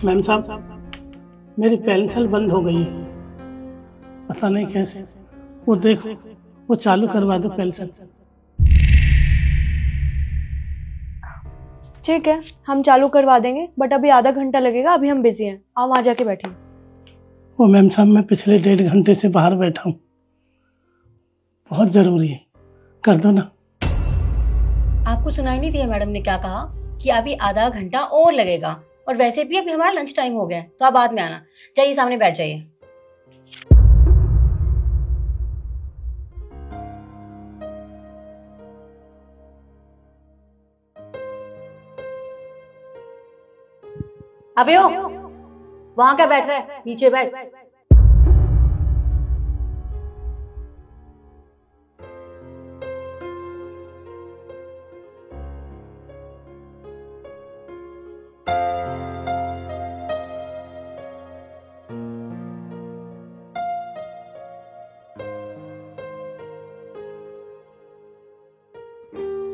Ma'am साहब, मेरी pension बंद हो गई है, पता नहीं कैसे। वो देखो, वो चालू करवा दो पेंशन। ठीक है, हम चालू करवा देंगे, बट अभी आधा घंटा लगेगा, अभी हम बिजी हैं। आप वहां जाके बैठिए। वो मैम साहब, मैं पिछले 1.5 घंटे से बाहर बैठा हूँ, बहुत जरूरी है, कर दो ना। आपको सुनाई नहीं दिया मैडम ने क्या कहा कि अभी आधा घंटा और लगेगा, और वैसे भी अभी हमारा लंच टाइम हो गया है, तो आप बाद में आना। जाइए सामने बैठ जाइए। अभी हो, वहां क्या बैठ रहा है, नीचे बैठ।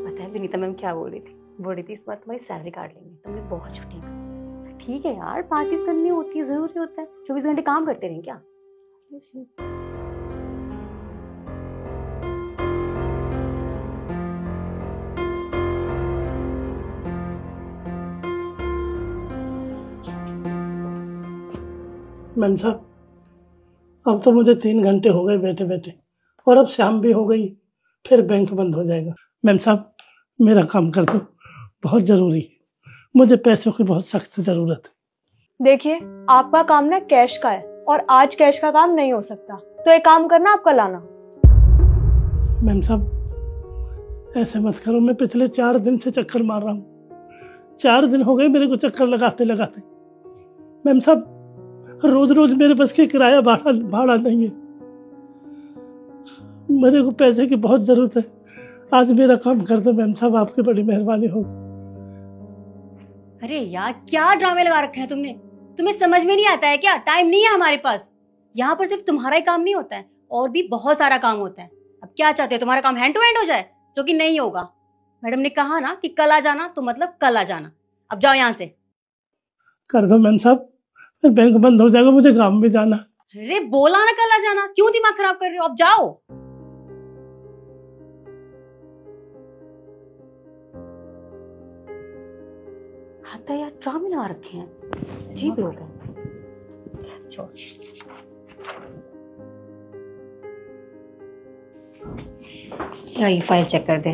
पता है विनीता मैम क्या बोल रही थी इस बार तुम्हारी सैलरी काट लेंगे, तुमने बहुत छुट्टी की। ठीक है यार, पार्टीज करनी होती है, जरूरी होता है। 24 घंटे काम करते रहें क्या? मैम साहब, अब तो मुझे 3 घंटे हो गए बैठे बैठे, और अब शाम भी हो गई, फिर बैंक बंद हो जाएगा। मैम साहब, मेरा काम कर दो, बहुत जरूरी है, मुझे पैसों की बहुत सख्त जरूरत है। देखिए, आपका काम ना कैश का है, और आज कैश का काम नहीं हो सकता, तो एक काम करना, आप कल आना। मैम साहब, ऐसे मत करो, मैं पिछले 4 दिन से चक्कर मार रहा हूँ, 4 दिन हो गए मेरे को चक्कर लगाते लगाते। मैम साहब, रोज रोज मेरे बस के किराया भाड़ा नहीं है, मेरे को पैसे की बहुत जरूरत है, आज मेरा काम कर दो मैम साहब, आपकी बड़ी मेहरबानी होगी। अरे यार, क्या ड्रामे लगा रखे हैं तुमने? तुम्हें समझ में नहीं आता है क्या? टाइम नहीं है हमारे पास। यहाँ पर सिर्फ तुम्हारा ही काम नहीं होता है, और भी बहुत सारा काम होता है। अब क्या चाहते हो, तुम्हारा काम हैंड टू हैंड हो जाए? जो कि नहीं होगा। मैडम ने कहा ना कि कल आ जाना, तो मतलब कल आ जाना। अब जाओ यहाँ से। कर दो मैम साहब, फिर बैंक बंद हो जाएगा, मुझे काम में जाना। अरे बोला ना कल आ जाना, क्यों दिमाग खराब कर रहे हो? अब जाओ। आता यार, ड्रामे लगा रखे हैं, अजीब लोग हैं। ये फाइल चेक कर दे,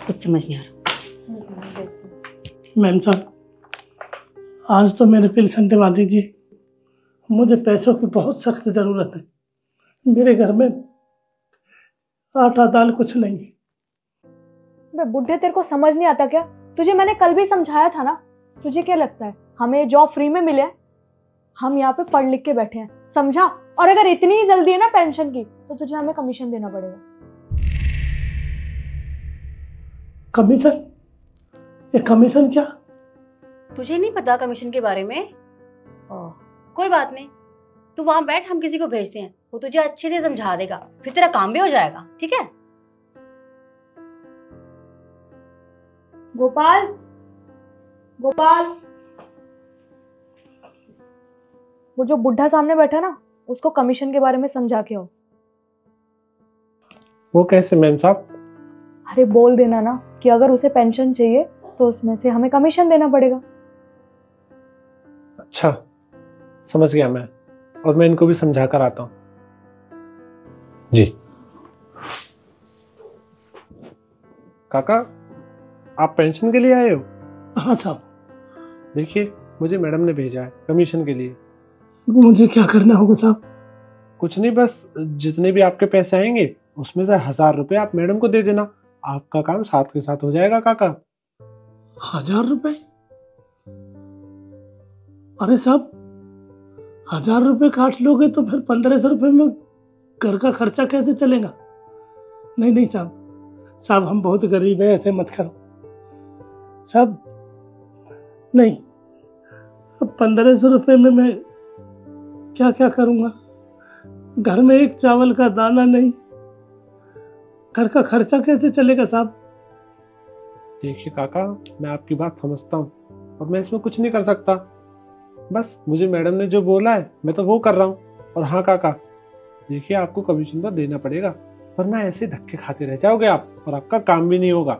कुछ समझ नहीं आ रहा। मैम साहब, आज तो मेरे पेंशन दिलवा दीजिए, मुझे पैसों की बहुत सख्त जरूरत है, मेरे घर में आटा दाल कुछ नहीं है। बे बुढ़े, तेरे को समझ नहीं आता क्या? तुझे मैंने कल भी समझाया था ना। तुझे क्या लगता है हमें जॉब फ्री में मिले? हम यहाँ पे पढ़ लिख के बैठे हैं, समझा? और अगर इतनी ही जल्दी है ना पेंशन की, तो तुझे हमें कमीशन देना पड़ेगा। कमीशन? ये कमीशन क्या? तुझे नहीं पता कमीशन के बारे में? कोई बात नहीं, तू वहां बैठ, हम किसी को भेजते हैं, वो तुझे अच्छे से समझा देगा, फिर तेरा काम भी हो जाएगा। ठीक है? गोपाल, गोपाल, वो जो बुढ़ा सामने बैठा ना, उसको कमीशन के बारे में समझा के आओ। वो कैसे मैम साहब? अरे बोल देना ना कि अगर उसे पेंशन चाहिए तो उसमें से हमें कमीशन देना पड़ेगा। अच्छा, समझ गया मैं, और मैं इनको भी समझा कर आता हूँ। जी काका, आप पेंशन के लिए आए हो? हाँ साहब। देखिए, मुझे मैडम ने भेजा है कमीशन के लिए। मुझे क्या करना होगा साहब? कुछ नहीं, बस जितने भी आपके पैसे आएंगे उसमें से 1000 रुपए आप मैडम को दे देना, आपका काम साथ के साथ हो जाएगा काका। 1000 रुपए? अरे साहब, 1000 रुपए काट लोगे तो फिर 1500 रुपए में घर का खर्चा कैसे चलेगा? नहीं नहीं साहब, साहब हम बहुत गरीब है, ऐसे मत करो साहब। नहीं, अब 1500 रुपए में मैं क्या क्या करूंगा? घर में एक चावल का दाना नहीं, घर का खर्चा कैसे चलेगा साहब? देखिए काका, मैं आपकी बात समझता हूँ और मैं इसमें कुछ नहीं कर सकता, बस मुझे मैडम ने जो बोला है मैं तो वो कर रहा हूँ। और हाँ काका, देखिए आपको कमीशन तो देना पड़ेगा, वरना ऐसे धक्के खाते रह जाओगे आप और आपका काम भी नहीं होगा।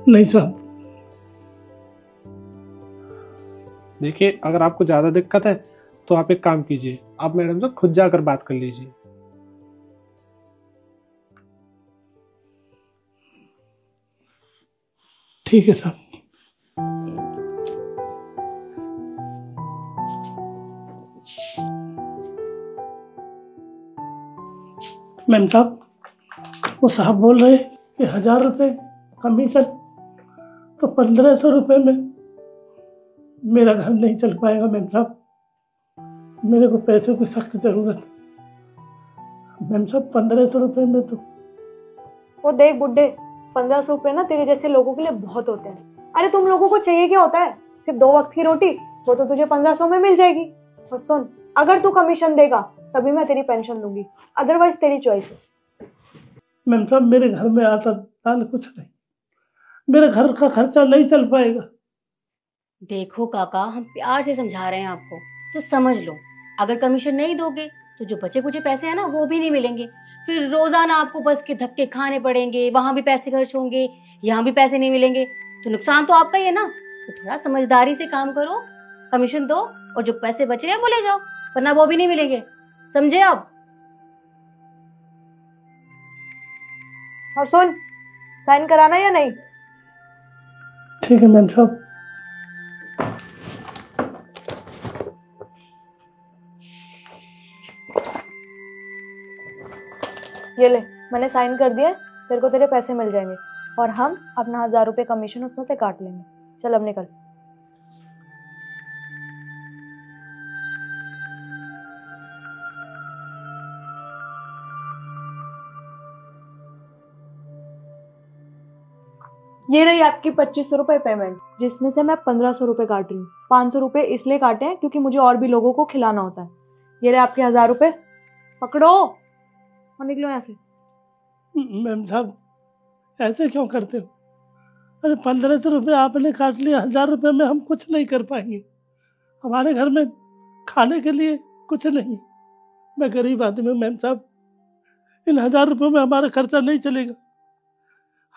नहीं साहब। देखिए अगर आपको ज्यादा दिक्कत है तो आप एक काम कीजिए, आप मैडम से खुद जाकर बात कर लीजिए। ठीक है साहब। मैम साहब, वो साहब बोल रहे कि 1000 रुपये कमीशन, तो 1500 रुपये में मेरा घर नहीं चल पाएगा मैम साहब। मेरे को पैसे की सख्त जरूरत है मैम साहब। 1500 रुपये में तो वो देख बुड्ढे, 1500 रुपये ना तेरे जैसे लोगों के लिए बहुत होते हैं। अरे तुम लोगों को चाहिए क्या होता है? सिर्फ 2 वक्त की रोटी, वो तो तुझे 1500 में मिल जाएगी। और सुन, अगर तू कमीशन देगा तभी मैं तेरी पेंशन लूंगी, अदरवाइज तेरी चॉइस है। मैम साहब, मेरे घर में आटा दाल कुछ नहीं, मेरे घर का खर्चा नहीं चल पाएगा। देखो काका, हम प्यार से समझा रहे हैं आपको, तो समझ लो। अगर कमीशन नहीं दोगे तो जो बचे कुचे पैसे हैं ना वो भी नहीं मिलेंगे। फिर रोजाना आपको बस के धक्के खाने पड़ेंगे, वहां भी पैसे खर्च होंगे, यहाँ भी पैसे नहीं मिलेंगे, तो नुकसान तो आपका ही है ना। तो थोड़ा समझदारी से काम करो, कमीशन दो और जो पैसे बचे हैं वो ले जाओ, वरना वो भी नहीं मिलेंगे। समझे आप? और सुन, साइन कराना या नहीं? ठीक है मैम साहब। ये ले, मैंने साइन कर दिया, तेरे को तेरे पैसे मिल जाएंगे और हम अपना 1000 रुपये कमीशन उसमें से काट लेंगे। चल अब निकल। ये रही आपकी 2500 रुपये पेमेंट, जिसमें से मैं 1500 रुपये काट रही हूँ। 500 रुपये इसलिए काटे हैं क्योंकि मुझे और भी लोगों को खिलाना होता है। ये रहे आपके 1000 रुपये, पकड़ो और निकलो यहाँ से। मैम साहब, ऐसे क्यों करते हो? अरे 1500 रुपये आपने काट लिया, 1000 रुपये में हम कुछ नहीं कर पाएंगे। हमारे घर में खाने के लिए कुछ नहीं। मैं गरीब आदमी हूँ मैम साहब, इन 1000 रुपये में हमारा खर्चा नहीं चलेगा।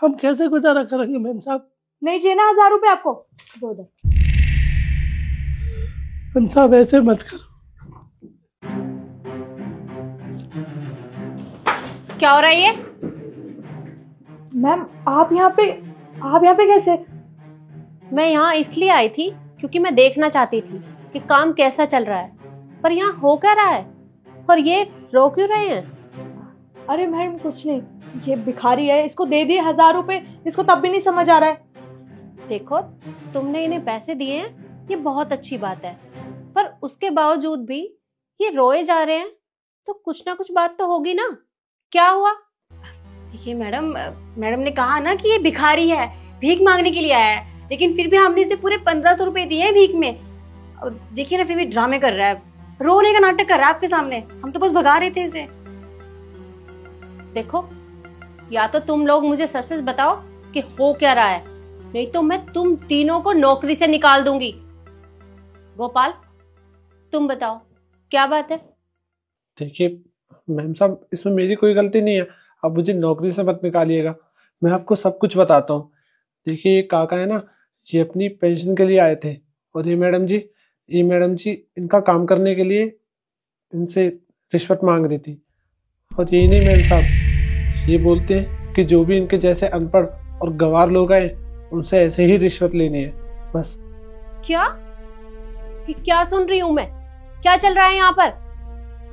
हम कैसे गुजारा करेंगे मैम साहब? नहीं चाहिए ना 1000 रुपये आपको? दो दो। मैम साहब ऐसे मत करो। क्या हो रहा है ये? मैम आप यहाँ पे कैसे? मैं यहाँ इसलिए आई थी क्योंकि मैं देखना चाहती थी कि काम कैसा चल रहा है, पर यहाँ हो क्या रहा है और ये रो क्यों रहे हैं? अरे मैडम कुछ नहीं, ये भिखारी है, इसको दे दिए 1000 रुपये, इसको तब भी नहीं समझ आ रहा है। देखो, तुमने इन्हें पैसे दिए हैं, ये बहुत अच्छी बात है, पर उसके बावजूद भी ये रोए जा रहे हैं, तो कुछ ना कुछ बात तो होगी ना। क्या हुआ? देखिए मैडम ने कहा ना कि ये भिखारी है, भीख मांगने के लिए आया है, लेकिन फिर भी हमने इसे पूरे 1500 रुपए दिए हैं भीख में। और देखिए ना, फिर भी ड्रामे कर रहा है, रोने का नाटक कर रहा है आपके सामने। हम तो बस भगा रहे थे इसे। देखो, या तो तुम लोग मुझे सच सच बताओ कि हो क्या रहा है, नहीं तो मैं तुम तीनों को नौकरी से निकाल दूंगी। गोपाल, तुम बताओ क्या बात है? देखिए मैम साहब, इसमें मेरी कोई गलती नहीं है, आप मुझे नौकरी से मत निकालिएगा, मैं आपको सब कुछ बताता हूँ। देखिए ये काका है ना, ये अपनी पेंशन के लिए आए थे, और ये मैडम जी इनका काम करने के लिए इनसे रिश्वत मांग रही थी। और यही नहीं मैम साहब, ये बोलते हैं कि जो भी इनके जैसे अनपढ़ और गंवार लोग आए उनसे ऐसे ही रिश्वत लेनी है बस। क्या? ये क्या सुन रही हूं मैं? क्या चल रहा है यहाँ पर?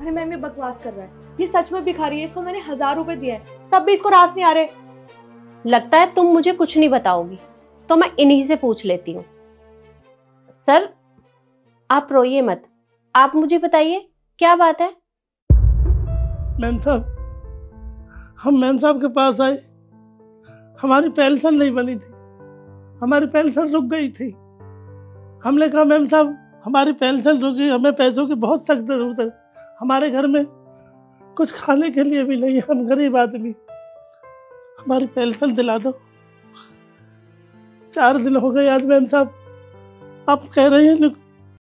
अरे मैम ये बकवास कर रहा है, ये सच में भिखारी है, इसको मैंने 1000 रुपये दिए हैं, तब भी इसको रास नहीं आ रहे। लगता है तुम मुझे कुछ नहीं बताओगी, तो मैं इन्हीं से पूछ लेती हूँ। सर, आप रोइए मत, आप मुझे बताइए क्या बात है? मैम साहब, हम मैम साहब के पास आए, हमारी पेंशन नहीं बनी थी, हमारी पेंशन रुक गई थी। हमने कहा मैम साहब हमारी पेंशन रुक गई, हमें पैसों की बहुत सख्त जरूरत है, हमारे घर में कुछ खाने के लिए भी नहीं, हम गरीब आदमी, हमारी पेंशन दिला दो। 4 दिन हो गए आज मैम साहब, आप कह रहे हैं